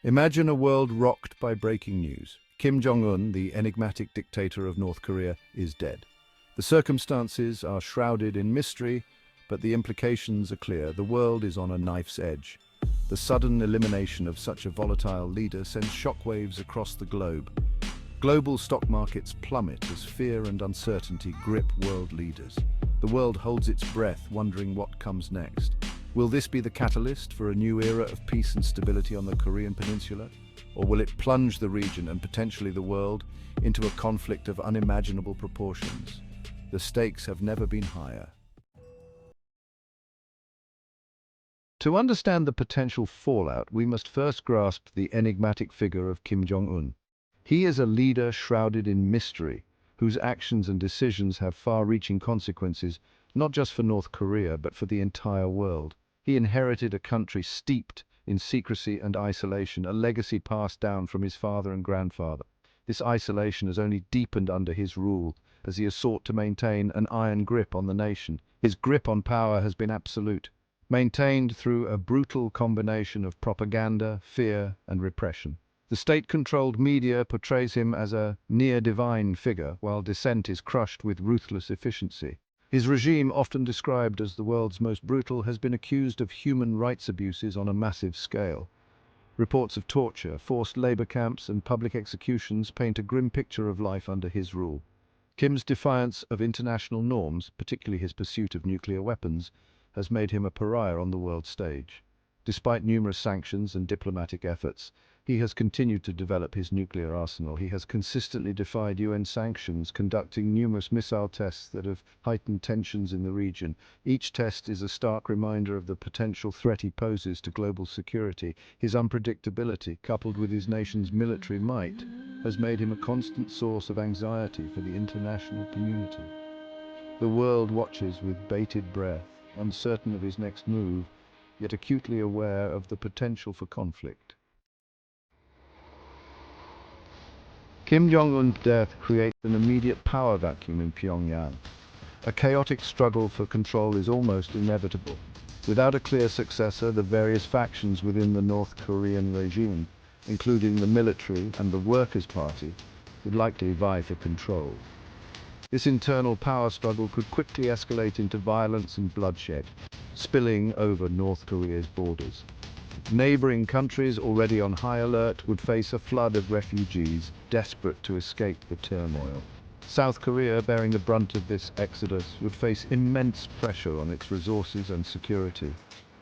Imagine a world rocked by breaking news. Kim Jong Un, the enigmatic dictator of North Korea, is dead. The circumstances are shrouded in mystery, but the implications are clear. The world is on a knife's edge. The sudden elimination of such a volatile leader sends shockwaves across the globe. Global stock markets plummet as fear and uncertainty grip world leaders. The world holds its breath, wondering what comes next. Will this be the catalyst for a new era of peace and stability on the Korean Peninsula? Or will it plunge the region and potentially the world into a conflict of unimaginable proportions? The stakes have never been higher. To understand the potential fallout, we must first grasp the enigmatic figure of Kim Jong Un. He is a leader shrouded in mystery, whose actions and decisions have far-reaching consequences, not just for North Korea, but for the entire world. He inherited a country steeped in secrecy and isolation, a legacy passed down from his father and grandfather. This isolation has only deepened under his rule, as he has sought to maintain an iron grip on the nation. His grip on power has been absolute, maintained through a brutal combination of propaganda, fear, and repression. The state-controlled media portrays him as a near-divine figure, while dissent is crushed with ruthless efficiency. His regime, often described as the world's most brutal, has been accused of human rights abuses on a massive scale. Reports of torture, forced labor camps, and public executions paint a grim picture of life under his rule. Kim's defiance of international norms, particularly his pursuit of nuclear weapons, has made him a pariah on the world stage. Despite numerous sanctions and diplomatic efforts, he has continued to develop his nuclear arsenal. He has consistently defied UN sanctions, conducting numerous missile tests that have heightened tensions in the region. Each test is a stark reminder of the potential threat he poses to global security. His unpredictability, coupled with his nation's military might, has made him a constant source of anxiety for the international community. The world watches with bated breath, uncertain of his next move, yet acutely aware of the potential for conflict. Kim Jong Un's death creates an immediate power vacuum in Pyongyang. A chaotic struggle for control is almost inevitable. Without a clear successor, the various factions within the North Korean regime, including the military and the Workers' Party, would likely vie for control. This internal power struggle could quickly escalate into violence and bloodshed, spilling over North Korea's borders. Neighboring countries, already on high alert, would face a flood of refugees desperate to escape the turmoil. South Korea, bearing the brunt of this exodus, would face immense pressure on its resources and security.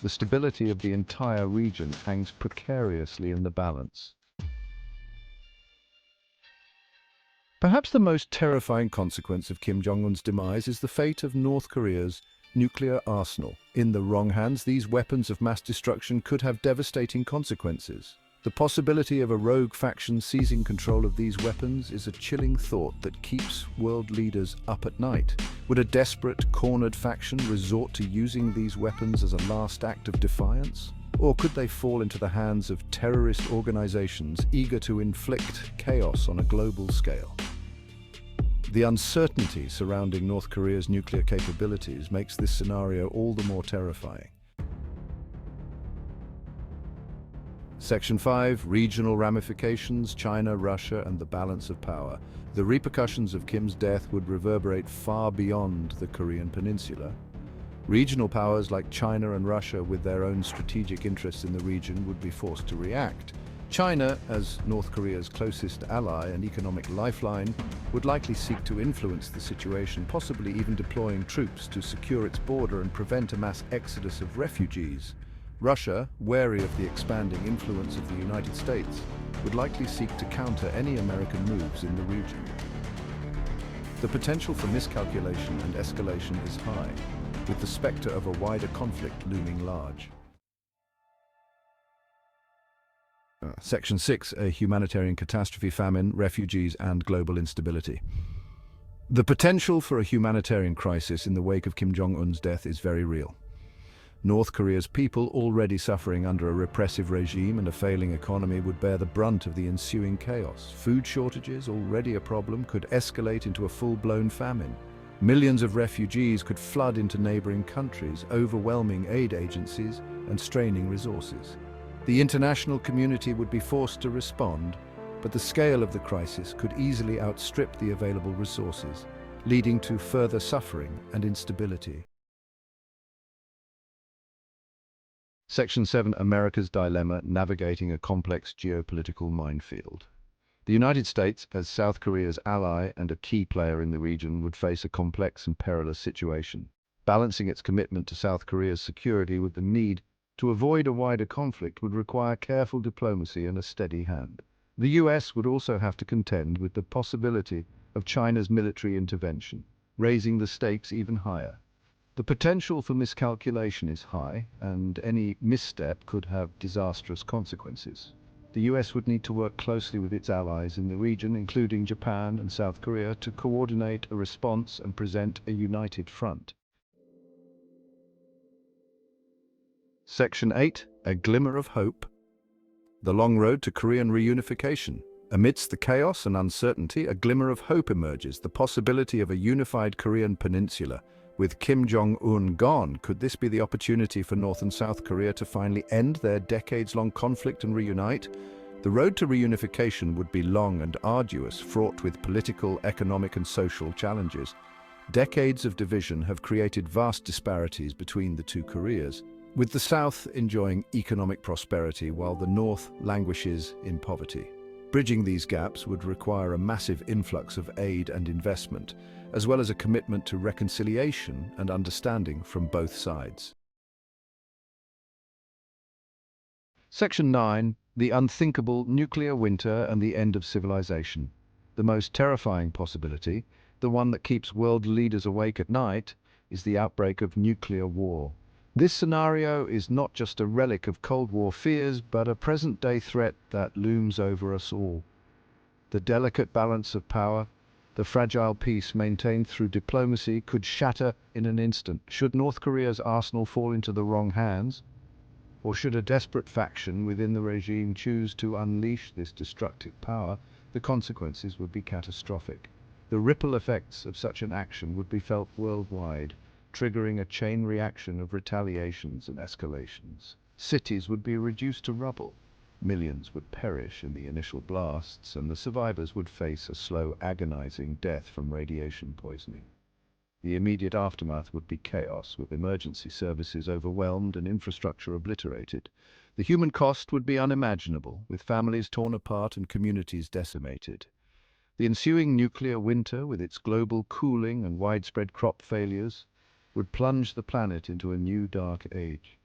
The stability of the entire region hangs precariously in the balance. Perhaps the most terrifying consequence of Kim Jong Un's demise is the fate of North Korea's nuclear arsenal. In the wrong hands, these weapons of mass destruction could have devastating consequences. The possibility of a rogue faction seizing control of these weapons is a chilling thought that keeps world leaders up at night. Would a desperate, cornered faction resort to using these weapons as a last act of defiance? Or could they fall into the hands of terrorist organizations eager to inflict chaos on a global scale? The uncertainty surrounding North Korea's nuclear capabilities makes this scenario all the more terrifying. Section 5. Regional ramifications, China, Russia, and the balance of power. The repercussions of Kim's death would reverberate far beyond the Korean Peninsula. Regional powers like China and Russia, with their own strategic interests in the region, would be forced to react. China, as North Korea's closest ally and economic lifeline, would likely seek to influence the situation, possibly even deploying troops to secure its border and prevent a mass exodus of refugees. Russia, wary of the expanding influence of the United States, would likely seek to counter any American moves in the region. The potential for miscalculation and escalation is high, with the specter of a wider conflict looming large. Section 6. A humanitarian catastrophe, famine, refugees, and global instability. The potential for a humanitarian crisis in the wake of Kim Jong Un's death is very real. North Korea's people, already suffering under a repressive regime and a failing economy, would bear the brunt of the ensuing chaos. Food shortages, already a problem, could escalate into a full-blown famine. Millions of refugees could flood into neighboring countries, overwhelming aid agencies and straining resources. The international community would be forced to respond, but the scale of the crisis could easily outstrip the available resources, leading to further suffering and instability. Section 7. America's Dilemma: Navigating a Complex Geopolitical Minefield. The United States, as South Korea's ally and a key player in the region, would face a complex and perilous situation, balancing its commitment to South Korea's security with the need to avoid a wider conflict would require careful diplomacy and a steady hand. The US would also have to contend with the possibility of China's military intervention, raising the stakes even higher. The potential for miscalculation is high, and any misstep could have disastrous consequences. The US would need to work closely with its allies in the region, including Japan and South Korea, to coordinate a response and present a united front. Section 8. A Glimmer of Hope. The long road to Korean reunification. Amidst the chaos and uncertainty, a glimmer of hope emerges: the possibility of a unified Korean peninsula. With Kim Jong Un gone, could this be the opportunity for North and South Korea to finally end their decades-long conflict and reunite? The road to reunification would be long and arduous, fraught with political, economic, and social challenges. Decades of division have created vast disparities between the two Koreas, with the South enjoying economic prosperity while the North languishes in poverty. Bridging these gaps would require a massive influx of aid and investment, as well as a commitment to reconciliation and understanding from both sides. Section 9. The Unthinkable: Nuclear Winter and the End of Civilization. The most terrifying possibility, the one that keeps world leaders awake at night, is the outbreak of nuclear war. This scenario is not just a relic of Cold War fears, but a present-day threat that looms over us all. The delicate balance of power, the fragile peace maintained through diplomacy, could shatter in an instant. Should North Korea's arsenal fall into the wrong hands, or should a desperate faction within the regime choose to unleash this destructive power, the consequences would be catastrophic. The ripple effects of such an action would be felt worldwide, triggering a chain reaction of retaliations and escalations. Cities would be reduced to rubble. Millions would perish in the initial blasts, and the survivors would face a slow, agonizing death from radiation poisoning. The immediate aftermath would be chaos, with emergency services overwhelmed and infrastructure obliterated. The human cost would be unimaginable, with families torn apart and communities decimated. The ensuing nuclear winter, with its global cooling and widespread crop failures, would plunge the planet into a new dark age.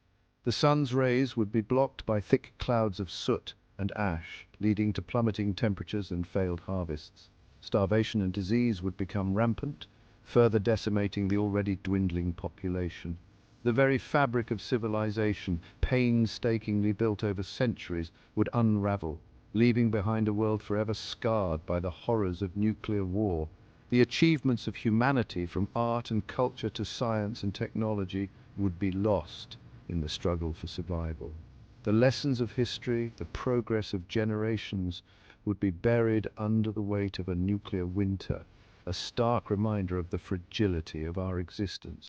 The sun's rays would be blocked by thick clouds of soot and ash, leading to plummeting temperatures and failed harvests. Starvation and disease would become rampant, further decimating the already dwindling population. The very fabric of civilization, painstakingly built over centuries, would unravel, leaving behind a world forever scarred by the horrors of nuclear war. The achievements of humanity, from art and culture to science and technology, would be lost in the struggle for survival. The lessons of history, the progress of generations, would be buried under the weight of a nuclear winter, a stark reminder of the fragility of our existence.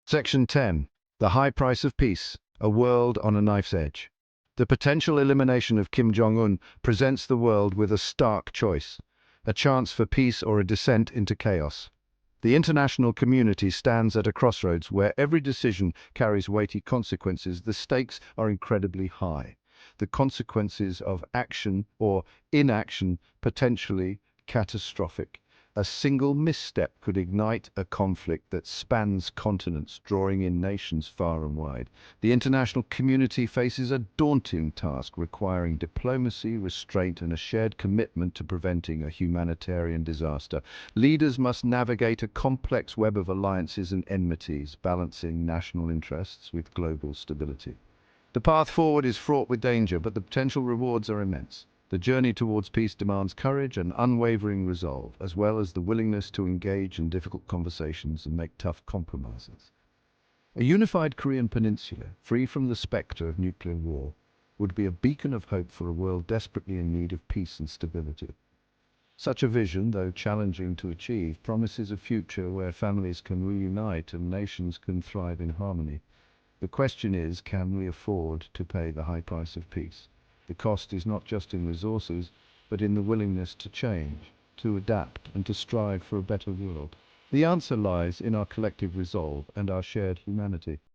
Section 10. The High Price of Peace: A World on a Knife's Edge. The potential elimination of Kim Jong Un presents the world with a stark choice: a chance for peace or a descent into chaos. The international community stands at a crossroads where every decision carries weighty consequences. The stakes are incredibly high. The consequences of action or inaction potentially catastrophic. A single misstep could ignite a conflict that spans continents, drawing in nations far and wide. The international community faces a daunting task requiring diplomacy, restraint, and a shared commitment to preventing a humanitarian disaster. Leaders must navigate a complex web of alliances and enmities, balancing national interests with global stability. The path forward is fraught with danger, but the potential rewards are immense. The journey towards peace demands courage and unwavering resolve, as well as the willingness to engage in difficult conversations and make tough compromises. A unified Korean peninsula, free from the specter of nuclear war, would be a beacon of hope for a world desperately in need of peace and stability. Such a vision, though challenging to achieve, promises a future where families can reunite and nations can thrive in harmony. The question is, can we afford to pay the high price of peace? The cost is not just in resources, but in the willingness to change, to adapt, and to strive for a better world. The answer lies in our collective resolve and our shared humanity.